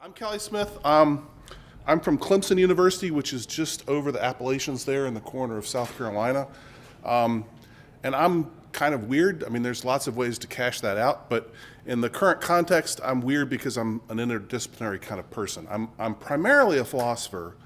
I'm Kelly Smith. I'm from Clemson University, which is just over the Appalachians there in the corner of South Carolina. And I'm kind of weird. I mean, there's lots of ways to cash that out, but in the current context, I'm weird because I'm an interdisciplinary kind of person. I'm primarily a philosopher,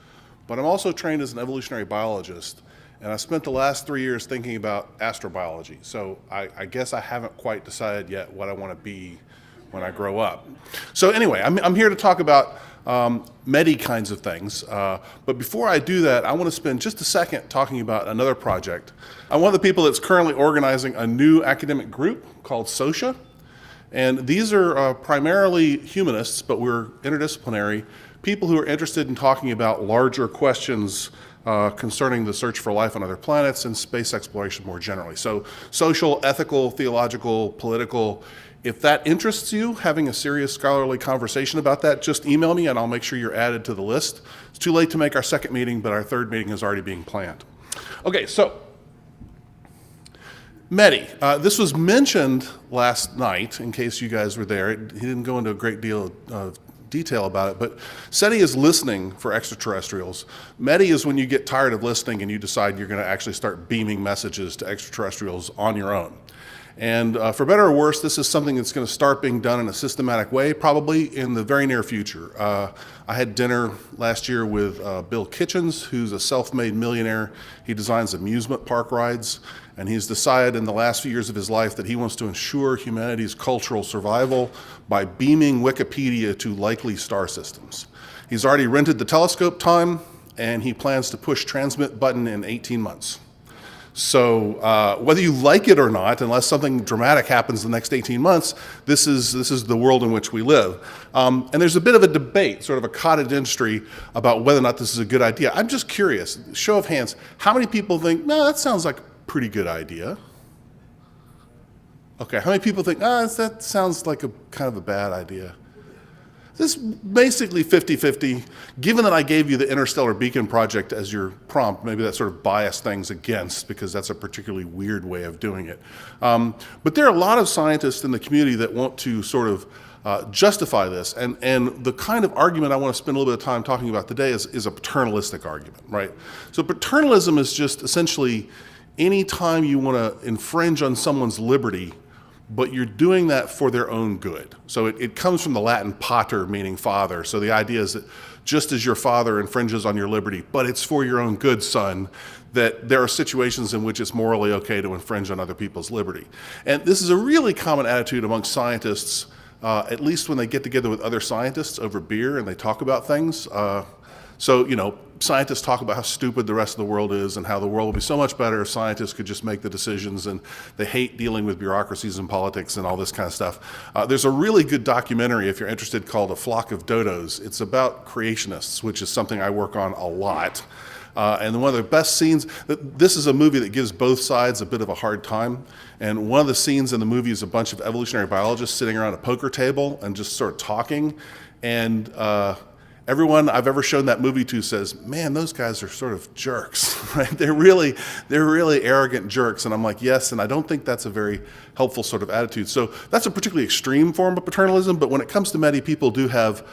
but I'm also trained as an evolutionary biologist, and I spent the last 3 years thinking about astrobiology. So I guess I haven't quite decided yet what I want to be when I grow up. So anyway, I'm here to talk about METI kinds of things. But before I do that, I want to spend just a second talking about another project. I'm one of the people that's currently organizing a new academic group called SOCIA. And these are primarily humanists, but we're interdisciplinary, people who are interested in talking about larger questions concerning the search for life on other planets and space exploration more generally. So social, ethical, theological, political. If that interests you, having a serious scholarly conversation about that, just email me and I'll make sure you're added to the list. It's too late to make our second meeting, but our third meeting is already being planned. Okay, so METI. This was mentioned last night, in case you guys were there. He didn't go into a great deal of detail about it, but SETI is listening for extraterrestrials. METI is when you get tired of listening and you decide you're going to actually start beaming messages to extraterrestrials on your own. And for better or worse, this is something that's going to start being done in a systematic way, probably in the very near future. I had dinner last year with Bill Kitchens, who's a self-made millionaire. He designs amusement park rides, and he's decided in the last few years of his life that he wants to ensure humanity's cultural survival by beaming Wikipedia to likely star systems. He's already rented the telescope time, and he plans to push transmit button in 18 months. So whether you like it or not, unless something dramatic happens in the next 18 months, this is the world in which we live. And there's a bit of a debate, sort of a cottage industry, about whether or not this is a good idea. I'm just curious, show of hands, how many people think, no, that sounds like a pretty good idea? Okay, how many people think, that sounds like a kind of a bad idea? This is basically 50-50. Given that I gave you the Interstellar Beacon Project as your prompt, maybe that sort of biased things against, because that's a particularly weird way of doing it. But there are a lot of scientists in the community that want to sort of justify this. And the kind of argument I want to spend a little bit of time talking about today is a paternalistic argument, right? So paternalism is just essentially any time you want to infringe on someone's liberty, but you're doing that for their own good. So it comes from the Latin pater, meaning father. So the idea is that just as your father infringes on your liberty, but it's for your own good, son, that there are situations in which it's morally okay to infringe on other people's liberty. And this is a really common attitude among scientists, at least when they get together with other scientists over beer and they talk about things. So, scientists talk about how stupid the rest of the world is and how the world would be so much better if scientists could just make the decisions, and they hate dealing with bureaucracies and politics and all this kind of stuff. There's a really good documentary, if you're interested, called A Flock of Dodos. It's about creationists, which is something I work on a lot. And one of the best scenes, this is a movie that gives both sides a bit of a hard time. And one of the scenes in the movie is a bunch of evolutionary biologists sitting around a poker table and just sort of talking. And everyone I've ever shown that movie to says, man, those guys are sort of jerks, right? They're really arrogant jerks. And I'm like, yes, and I don't think that's a very helpful sort of attitude. So that's a particularly extreme form of paternalism, but when it comes to METI, people do have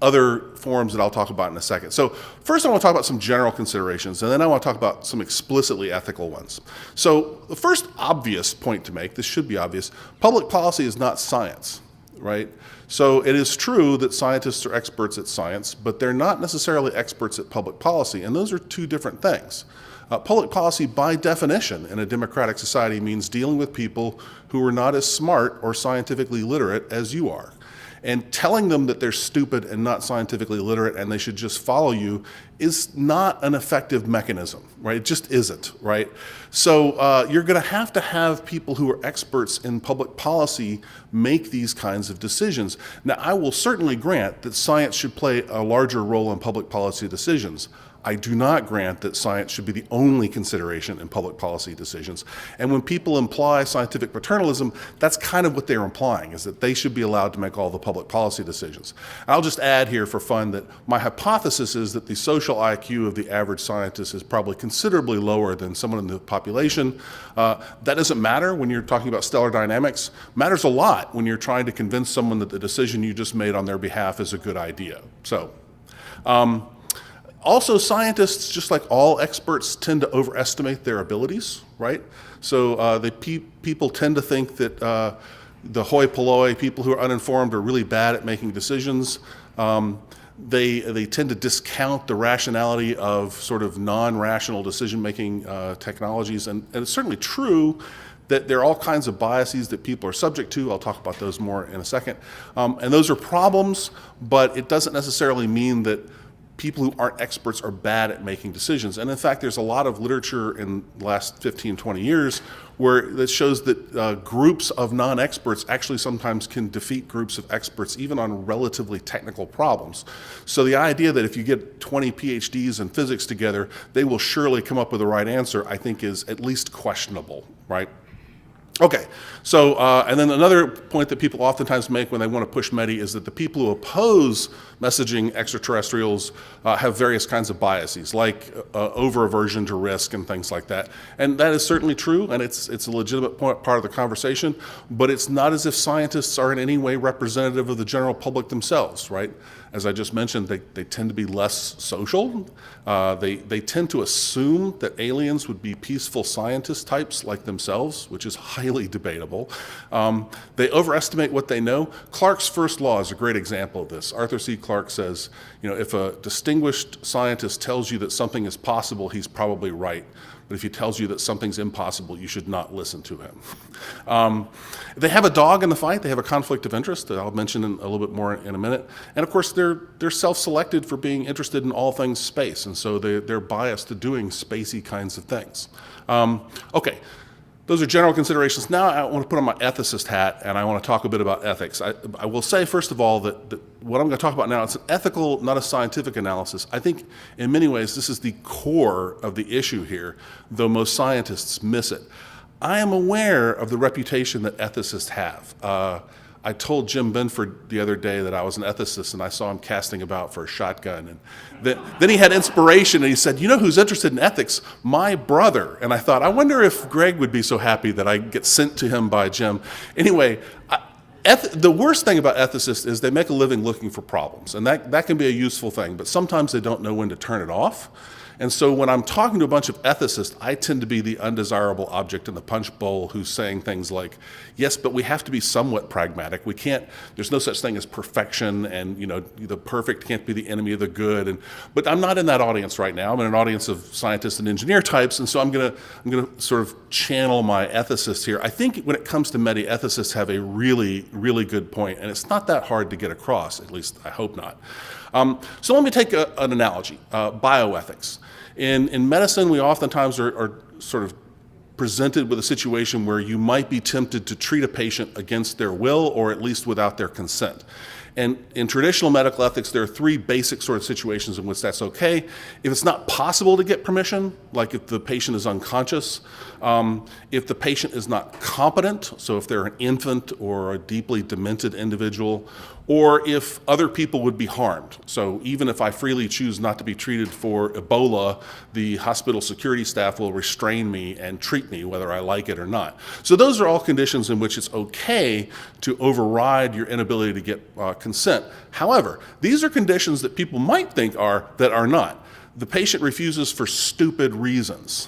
other forms that I'll talk about in a second. So first I want to talk about some general considerations, and then I want to talk about some explicitly ethical ones. So the first obvious point to make, this should be obvious, public policy is not science, right? So it is true that scientists are experts at science, but they're not necessarily experts at public policy, and those are two different things. Public policy, by definition, in a democratic society means dealing with people who are not as smart or scientifically literate as you are. And telling them that they're stupid and not scientifically literate and they should just follow you is not an effective mechanism, right? It just isn't, right? So you're going to have people who are experts in public policy make these kinds of decisions. Now, I will certainly grant that science should play a larger role in public policy decisions. I do not grant that science should be the only consideration in public policy decisions. And when people imply scientific paternalism, that's kind of what they're implying, is that they should be allowed to make all the public policy decisions. I'll just add here for fun that my hypothesis is that the social IQ of the average scientist is probably considerably lower than someone in the population. That doesn't matter when you're talking about stellar dynamics. It matters a lot when you're trying to convince someone that the decision you just made on their behalf is a good idea. So. Also, scientists, just like all experts, tend to overestimate their abilities, right? So people tend to think that the hoi polloi, people who are uninformed, are really bad at making decisions. They tend to discount the rationality of sort of non-rational decision-making technologies, and it's certainly true that there are all kinds of biases that people are subject to. I'll talk about those more in a second. And those are problems, but it doesn't necessarily mean that people who aren't experts are bad at making decisions. And in fact, there's a lot of literature in the last 15, 20 years that shows that groups of non-experts actually sometimes can defeat groups of experts even on relatively technical problems. So the idea that if you get 20 PhDs in physics together, they will surely come up with the right answer, I think is at least questionable, right? Okay, so, and then another point that people oftentimes make when they want to push METI is that the people who oppose messaging extraterrestrials have various kinds of biases, like over-aversion to risk and things like that. And that is certainly true, and it's a legitimate part of the conversation, but it's not as if scientists are in any way representative of the general public themselves, right? As I just mentioned, they tend to be less social. They tend to assume that aliens would be peaceful scientist types like themselves, which is highly debatable. They overestimate what they know. Clarke's first law is a great example of this. Arthur C. Clarke says, if a distinguished scientist tells you that something is possible, he's probably right. But if he tells you that something's impossible, you should not listen to him. They have a dog in the fight. They have a conflict of interest that I'll mention a little bit more in a minute. And of course, they're self-selected for being interested in all things space, and so they're biased to doing spacey kinds of things. Okay. Those are general considerations. Now I want to put on my ethicist hat, and I want to talk a bit about ethics. I will say, first of all, that what I'm going to talk about now, it's an ethical, not a scientific analysis. I think in many ways this is the core of the issue here, though most scientists miss it. I am aware of the reputation that ethicists have. I told Jim Benford the other day that I was an ethicist, and I saw him casting about for a shotgun. And then he had inspiration, and he said, "You know who's interested in ethics? My brother." And I thought, I wonder if Greg would be so happy that I get sent to him by Jim. Anyway, the worst thing about ethicists is they make a living looking for problems, and that can be a useful thing, but sometimes they don't know when to turn it off. And so when I'm talking to a bunch of ethicists, I tend to be the undesirable object in the punch bowl who's saying things like, yes, but we have to be somewhat pragmatic. We can't, there's no such thing as perfection, and the perfect can't be the enemy of the good. But I'm not in that audience right now. I'm in an audience of scientists and engineer types, and so I'm gonna sort of channel my ethicist here. I think when it comes to METI, ethicists have a really, really good point, and it's not that hard to get across, at least I hope not. So let me take an analogy, bioethics. In medicine, we oftentimes are sort of presented with a situation where you might be tempted to treat a patient against their will, or at least without their consent. And in traditional medical ethics, there are three basic sort of situations in which that's okay. If it's not possible to get permission, like if the patient is unconscious, if the patient is not competent, so if they're an infant or a deeply demented individual, or if other people would be harmed. So even if I freely choose not to be treated for Ebola, the hospital security staff will restrain me and treat me whether I like it or not. So those are all conditions in which it's okay to override your inability to get consent. However, these are conditions that people might think that are not. The patient refuses for stupid reasons.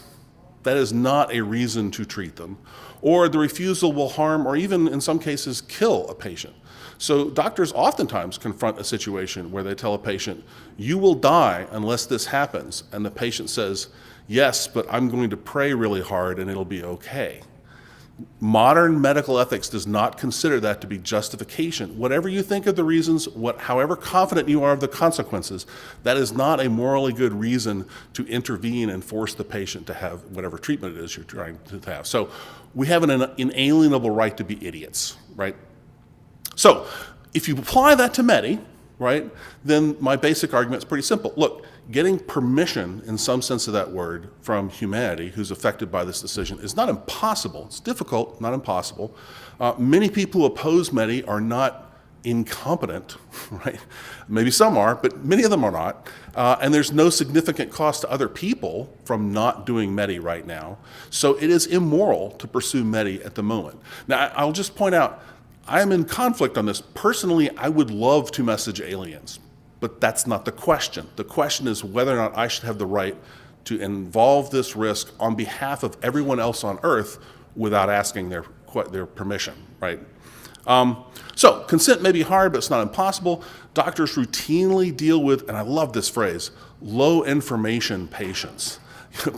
That is not a reason to treat them. Or the refusal will harm or even in some cases kill a patient. So doctors oftentimes confront a situation where they tell a patient, you will die unless this happens. And the patient says, yes, but I'm going to pray really hard and it'll be okay. Modern medical ethics does not consider that to be justification. Whatever you think of the reasons, however confident you are of the consequences, that is not a morally good reason to intervene and force the patient to have whatever treatment it is you're trying to have. So we have an inalienable right to be idiots, right? So if you apply that to METI, right, then my basic argument is pretty simple. Look, getting permission, in some sense of that word, from humanity who's affected by this decision is not impossible. It's difficult, not impossible. Many people who oppose METI are not incompetent, right? Maybe some are, but many of them are not. And there's no significant cost to other people from not doing METI right now. So it is immoral to pursue METI at the moment. Now, I'll just point out, I'm in conflict on this. Personally, I would love to message aliens, but that's not the question. The question is whether or not I should have the right to involve this risk on behalf of everyone else on Earth without asking their permission, right? So consent may be hard, but it's not impossible. Doctors routinely deal with, and I love this phrase, low information patients.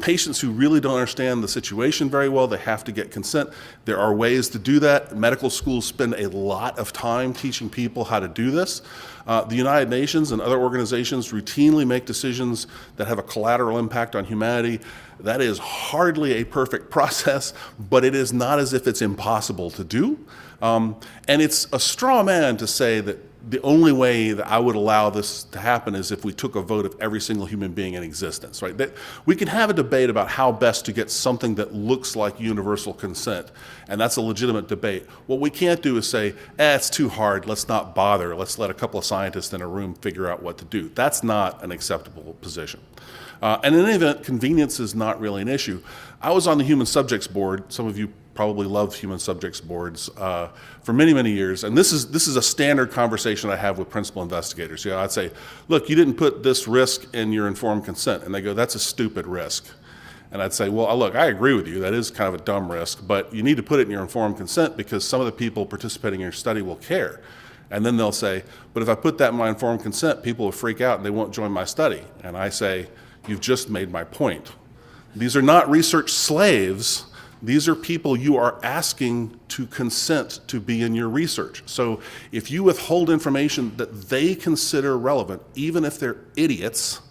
Patients who really don't understand the situation very well, they have to get consent. There are ways to do that. Medical schools spend a lot of time teaching people how to do this. The United Nations and other organizations routinely make decisions that have a collateral impact on humanity. That is hardly a perfect process, but it is not as if it's impossible to do. And it's a straw man to say that the only way that I would allow this to happen is if we took a vote of every single human being in existence, right? We can have a debate about how best to get something that looks like universal consent, and that's a legitimate debate. What we can't do is say, it's too hard, let's not bother, let's let a couple of scientists in a room figure out what to do. That's not an acceptable position. And in any event, convenience is not really an issue. I was on the Human Subjects Board. Some of you probably love Human Subjects Boards for many, many years. And this is a standard conversation I have with principal investigators. You know, I'd say, look, you didn't put this risk in your informed consent. And they go, that's a stupid risk. And I'd say, well, look, I agree with you. That is kind of a dumb risk, but you need to put it in your informed consent because some of the people participating in your study will care. And then they'll say, but if I put that in my informed consent, people will freak out and they won't join my study. And I say, you've just made my point. These are not research slaves. These are people you are asking to consent to be in your research. So if you withhold information that they consider relevant, even if they're idiots,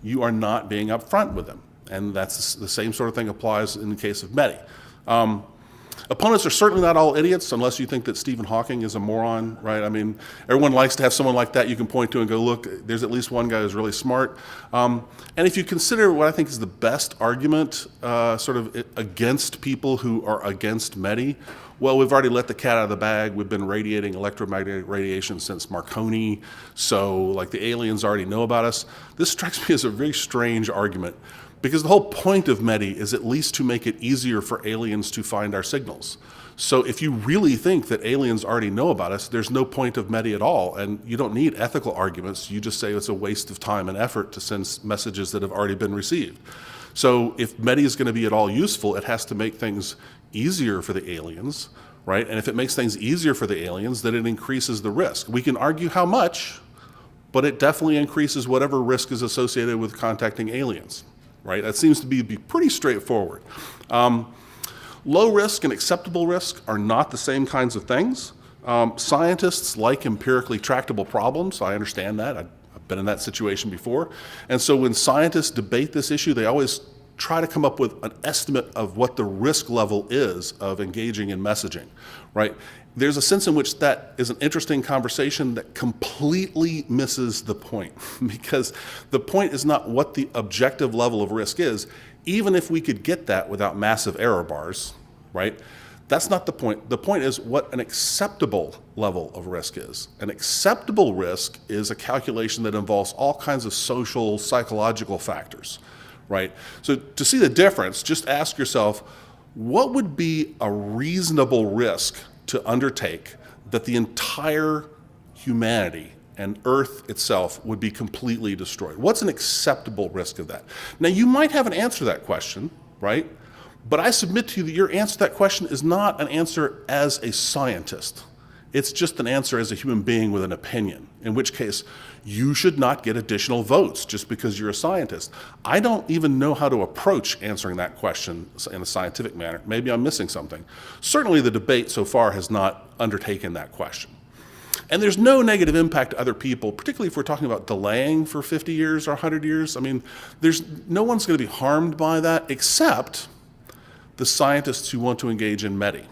you are not being upfront with them. And that's the same sort of thing applies in the case of METI. Opponents are certainly not all idiots, unless you think that Stephen Hawking is a moron, right? I mean, everyone likes to have someone like that you can point to and go, look, there's at least one guy who's really smart. And if you consider what I think is the best argument sort of against people who are against METI, well, we've already let the cat out of the bag. We've been radiating electromagnetic radiation since Marconi, so like the aliens already know about us. This strikes me as a very strange argument, because the whole point of METI is at least to make it easier for aliens to find our signals. So if you really think that aliens already know about us, there's no point of METI at all, and you don't need ethical arguments. You just say it's a waste of time and effort to send messages that have already been received. So if METI is going to be at all useful, it has to make things easier for the aliens, right? And if it makes things easier for the aliens, then it increases the risk. We can argue how much, but it definitely increases whatever risk is associated with contacting aliens. Right? That seems to be pretty straightforward. Low risk and acceptable risk are not the same kinds of things. Scientists like empirically tractable problems. I understand that. I've been in that situation before. And so when scientists debate this issue, they always try to come up with an estimate of what the risk level is of engaging in messaging, right? There's a sense in which that is an interesting conversation that completely misses the point, because the point is not what the objective level of risk is. Even if we could get that without massive error bars, right? That's not the point. The point is what an acceptable level of risk is. An acceptable risk is a calculation that involves all kinds of social, psychological factors, right? So to see the difference, just ask yourself, what would be a reasonable risk to undertake that the entire humanity and Earth itself would be completely destroyed? What's an acceptable risk of that? Now, you might have an answer to that question, right? But I submit to you that your answer to that question is not an answer as a scientist. It's just an answer as a human being with an opinion, in which case you should not get additional votes just because you're a scientist. I don't even know how to approach answering that question in a scientific manner. Maybe I'm missing something. Certainly the debate so far has not undertaken that question. And there's no negative impact to other people, particularly if we're talking about delaying for 50 years or 100 years. I mean, no one's going to be harmed by that except the scientists who want to engage in METI.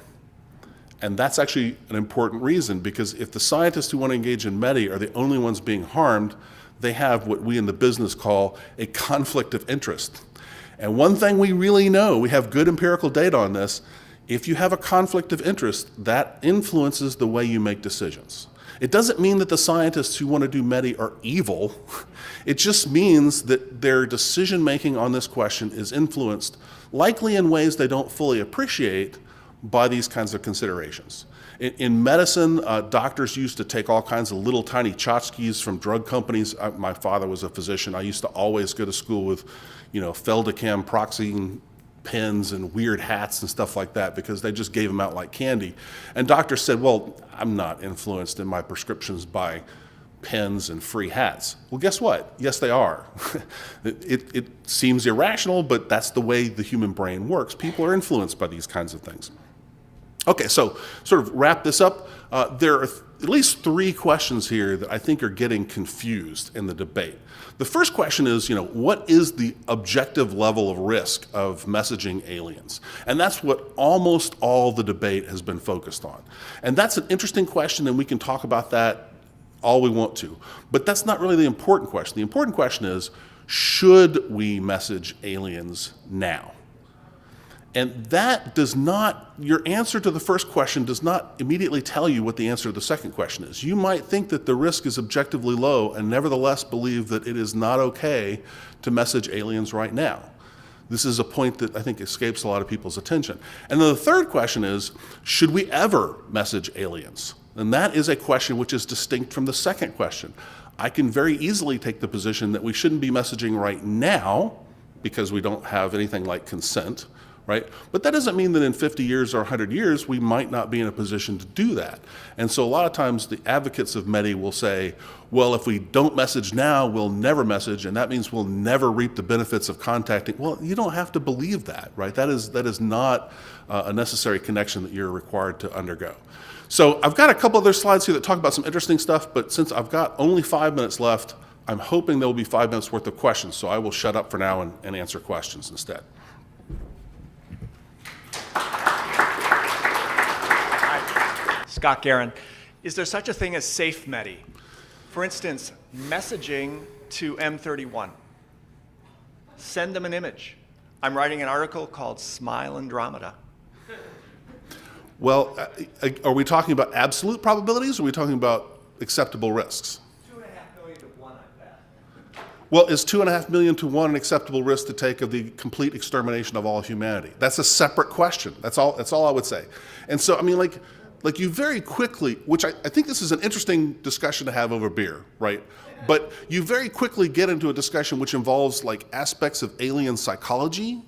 And that's actually an important reason, because if the scientists who want to engage in METI are the only ones being harmed, they have what we in the business call a conflict of interest. And one thing we really know, we have good empirical data on this, if you have a conflict of interest, that influences the way you make decisions. It doesn't mean that the scientists who want to do METI are evil. It just means that their decision-making on this question is influenced, likely in ways they don't fully appreciate, by these kinds of considerations. In medicine, doctors used to take all kinds of little tiny tchotchkes from drug companies. My father was a physician. I used to always go to school with, Feldicam, Proxine pens and weird hats and stuff like that, because they just gave them out like candy. And doctors said, well, I'm not influenced in my prescriptions by pens and free hats. Well, guess what? Yes, they are. It seems irrational, but that's the way the human brain works. People are influenced by these kinds of things. Okay, so sort of wrap this up. There are at least three questions here that I think are getting confused in the debate. The first question is, what is the objective level of risk of messaging aliens? And that's what almost all the debate has been focused on. And that's an interesting question, and we can talk about that all we want to. But that's not really the important question. The important question is, should we message aliens now? And that does not, your answer to the first question does not immediately tell you what the answer to the second question is. You might think that the risk is objectively low and nevertheless believe that it is not okay to message aliens right now. This is a point that I think escapes a lot of people's attention. And then the third question is, should we ever message aliens? And that is a question which is distinct from the second question. I can very easily take the position that we shouldn't be messaging right now because we don't have anything like consent. Right? But that doesn't mean that in 50 years or 100 years, we might not be in a position to do that. And so a lot of times the advocates of METI will say, well, if we don't message now, we'll never message, and that means we'll never reap the benefits of contacting. Well, you don't have to believe that, right? That is not a necessary connection that you're required to undergo. So I've got a couple other slides here that talk about some interesting stuff, but since I've got only 5 minutes left, I'm hoping there will be 5 minutes worth of questions, so I will shut up for now and answer questions instead. Scott Guerin, is there such a thing as safe METI? For instance, messaging to M31. Send them an image. I'm writing an article called Smile Andromeda. Well, are we talking about absolute probabilities, or are we talking about acceptable risks? 2.5 million to 1, I bet. Well, is 2.5 million to 1 an acceptable risk to take of the complete extermination of all humanity? That's a separate question. That's all I would say. And so, I mean, like you very quickly, which I think this is an interesting discussion to have over beer, right? But you very quickly get into a discussion which involves like aspects of alien psychology,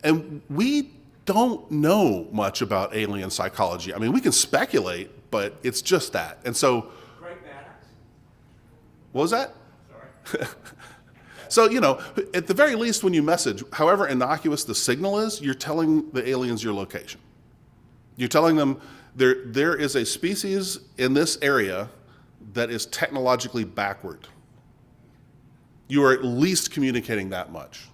and we don't know much about alien psychology. I mean, we can speculate, but it's just that. And so, Great Maddox. What was that? Sorry. So, at the very least, when you message, however innocuous the signal is, you're telling the aliens your location. You're telling them there is a species in this area that is technologically backward. You are at least communicating that much.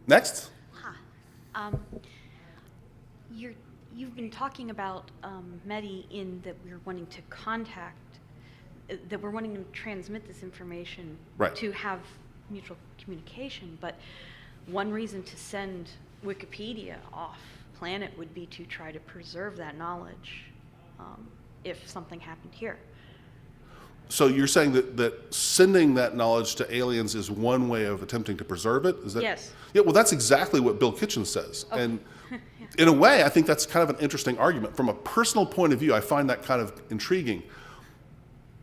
Next. You've been talking about METI in that we're wanting to contact, that we're wanting to transmit this information Right. to have mutual communication, but one reason to send Wikipedia off planet would be to try to preserve that knowledge if something happened here. So you're saying that sending that knowledge to aliens is one way of attempting to preserve it? Is that? Yes. Yeah, well, that's exactly what Bill Kitchen says. Okay. And in a way, I think that's kind of an interesting argument. From a personal point of view, I find that kind of intriguing.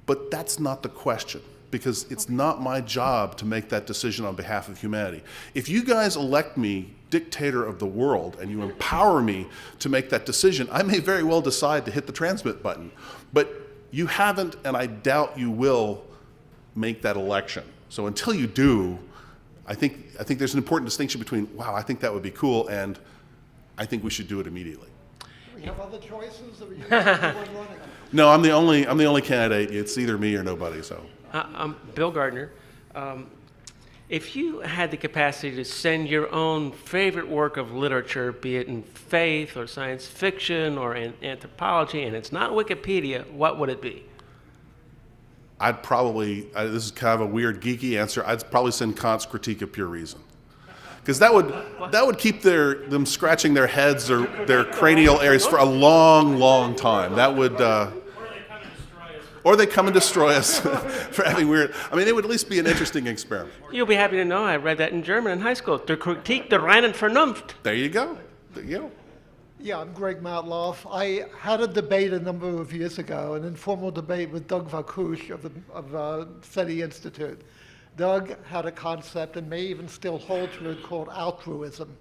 But that's not the question, because it's not my job to make that decision on behalf of humanity. If you guys elect me dictator of the world and you empower me to make that decision, I may very well decide to hit the transmit button. But you haven't, and I doubt you will, make that election. So until you do, I think there's an important distinction between, wow, I think that would be cool, and I think we should do it immediately. Do we have other choices? Or are you the one running? No, I'm the only candidate. It's either me or nobody. So I'm Bill Gardner. If you had the capacity to send your own favorite work of literature, be it in faith or science fiction or in anthropology, and it's not Wikipedia, what would it be? I'd probably, this is kind of a weird geeky answer, I'd probably send Kant's Critique of Pure Reason. Because that would keep them scratching their heads or their cranial areas for a long, long time. That would, or they come and destroy us for having weird, I mean, it would at least be an interesting experiment. You'll be happy to know I read that in German in high school. Der Kritik der reinen Vernunft. There you go. There you go. Yeah, I'm Greg Matloff. I had a debate a number of years ago, an informal debate with Doug Vakush of SETI Institute. Doug had a concept, and may even still hold to it, called altruism,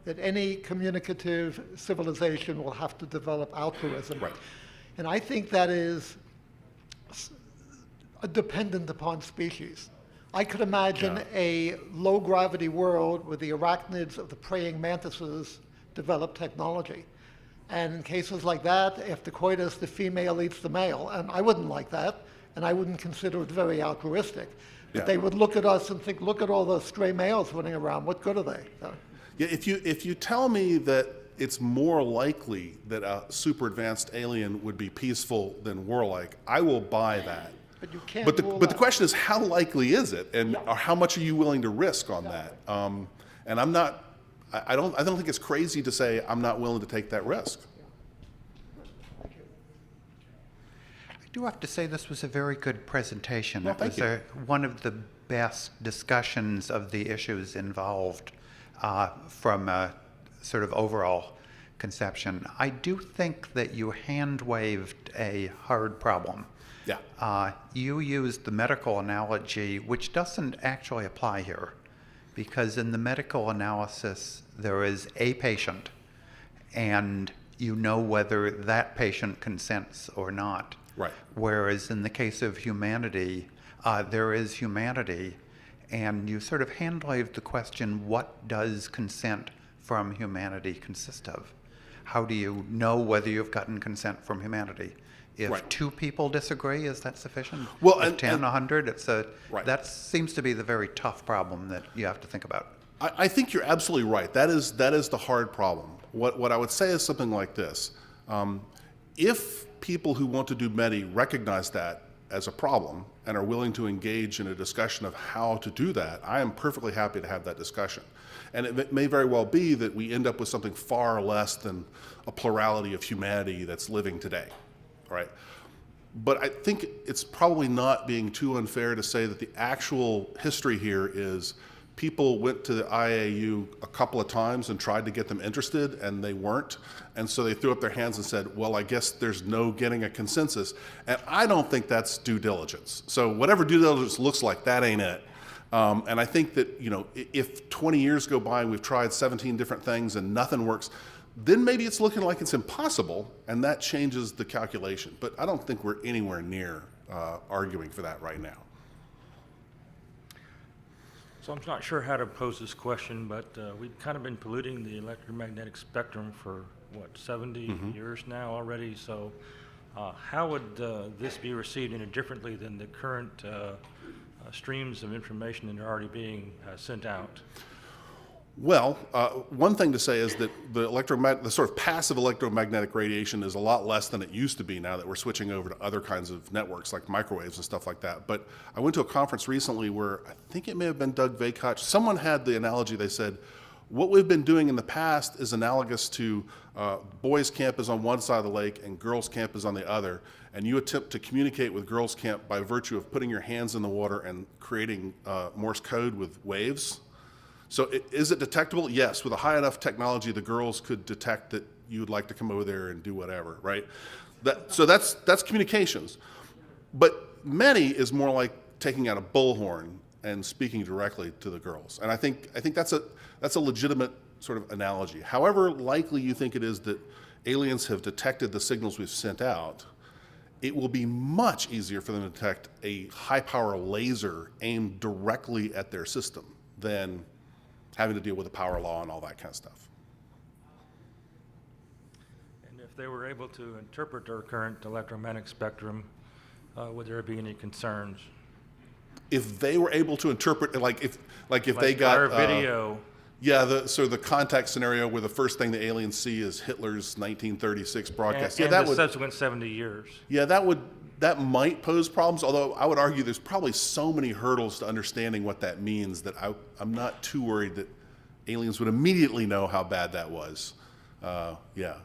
that any communicative civilization will have to develop altruism. Right. And I think that is dependent upon species. I could imagine a low-gravity world where the arachnids of the praying mantises develop technology. And in cases like that, after coitus, the female eats the male. And I wouldn't like that, and I wouldn't consider it very altruistic. But they would look at us and think, look at all those stray males running around. What good are they? Yeah, if you tell me that it's more likely that a super advanced alien would be peaceful than warlike, I will buy that. But you can't But rule the out. question is, how likely is it, and or how much are you willing to risk on that? And I'm not. I don't think it's crazy to say I'm not willing to take that risk. I do have to say this was a very good presentation. Well, It thank was one of the best discussions of the issues involved from a sort of overall conception. I do think that you hand-waved a hard problem. Yeah. You used the medical analogy, which doesn't actually apply here, because in the medical analysis, there is a patient, and you know whether that patient consents or not. Right. Whereas in the case of humanity, there is humanity, and you sort of hand-waved the question, what does consent from humanity consist of? How do you know whether you've gotten consent from humanity? If Right. two people disagree, is that sufficient? Well, if and- 10, and- 100, Right. that seems to be the very tough problem that you have to think about. I think you're absolutely right. That is the hard problem. What I would say is something like this. If people who want to do METI recognize that as a problem and are willing to engage in a discussion of how to do that, I am perfectly happy to have that discussion. And it may very well be that we end up with something far less than a plurality of humanity that's living today, right? But I think it's probably not being too unfair to say that the actual history here is people went to the IAU a couple of times and tried to get them interested, and they weren't. And so they threw up their hands and said, well, I guess there's no getting a consensus. And I don't think that's due diligence. So whatever due diligence looks like, that ain't it. And I think that, you know, if 20 years go by and we've tried 17 different things and nothing works, then maybe it's looking like it's impossible, and that changes the calculation. But I don't think we're anywhere near arguing for that right now. So I'm not sure how to pose this question, but we've kind of been polluting the electromagnetic spectrum for, what, 70 years now already? So how would this be received any differently than the current streams of information that are already being sent out? Well, one thing to say is that the sort of passive electromagnetic radiation is a lot less than it used to be now that we're switching over to other kinds of networks like microwaves and stuff like that. But I went to a conference recently where I think it may have been Doug Vakoch. Someone had the analogy, they said, what we've been doing in the past is analogous to boys' camp is on one side of the lake and girls' camp is on the other. And you attempt to communicate with girls' camp by virtue of putting your hands in the water and creating Morse code with waves. So is it detectable? Yes. With a high enough technology, the girls could detect that you would like to come over there and do whatever, right? So that's communications. But METI is more like taking out a bullhorn and speaking directly to the girls. And I think that's a legitimate sort of analogy. However likely you think it is that aliens have detected the signals we've sent out, it will be much easier for them to detect a high-power laser aimed directly at their system than having to deal with the power law and all that kind of stuff. And if they were able to interpret our current electromagnetic spectrum, would there be any concerns? if they were able to interpret, like if they Like got our video. Yeah, the contact scenario where the first thing the aliens see is Hitler's 1936 broadcast. And yeah, that the would. subsequent 70 years. Yeah, that might pose problems. Although I would argue there's probably so many hurdles to understanding what that means that I'm not too worried that aliens would immediately know how bad that was. Yeah.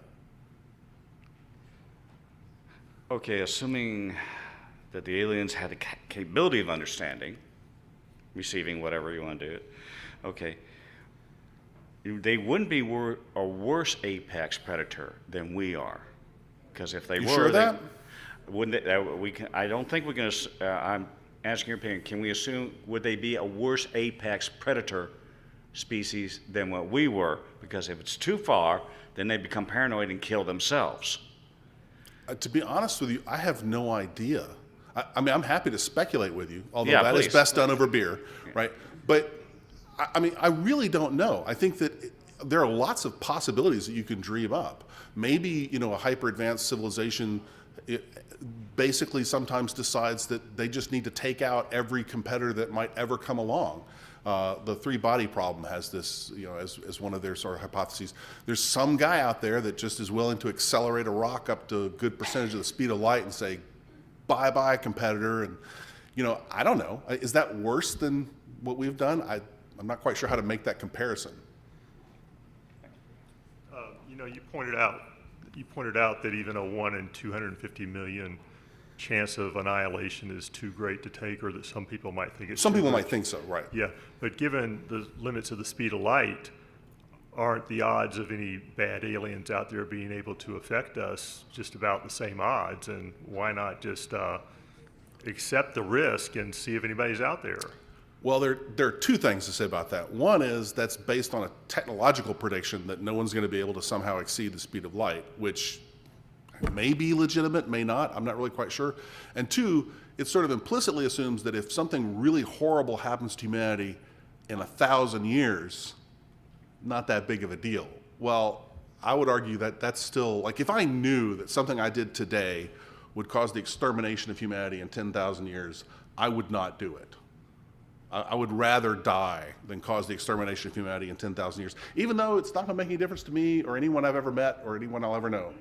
Okay, assuming that the aliens had the capability of understanding, receiving whatever you want to do it, okay, they wouldn't be a worse apex predator than we are, because if they You were, sure of they, that? wouldn't they, we can. I don't think we can. I'm asking your opinion. Can we assume would they be a worse apex predator species than what we were? Because if it's too far, then they become paranoid and kill themselves. To be honest with you, I have no idea. I mean, I'm happy to speculate with you, although Yeah, that is please. best done over beer, right? But I mean, I really don't know. I think that there are lots of possibilities that you can dream up. Maybe, a hyper-advanced civilization basically sometimes decides that they just need to take out every competitor that might ever come along. The three-body problem has this, as one of their sort of hypotheses. There's some guy out there that just is willing to accelerate a rock up to a good percentage of the speed of light and say, bye-bye, competitor. And, I don't know. Is that worse than what we've done? I'm not quite sure how to make that comparison. You pointed out that even a 1 in 250 million chance of annihilation is too great to take, or that some people might think it's Some too people great. might think so, right? Yeah, but given the limits of the speed of light, aren't the odds of any bad aliens out there being able to affect us just about the same odds? And why not just accept the risk and see if anybody's out there? Well, there are two things to say about that. One is that's based on a technological prediction that no one's going to be able to somehow exceed the speed of light, which may be legitimate, may not. I'm not really quite sure. And two, it sort of implicitly assumes that if something really horrible happens to humanity in 1,000 years, not that big of a deal. Well, I would argue that that's still, like, if I knew that something I did today would cause the extermination of humanity in 10,000 years, I would not do it. I would rather die than cause the extermination of humanity in 10,000 years, even though it's not going to make any difference to me or anyone I've ever met or anyone I'll ever know.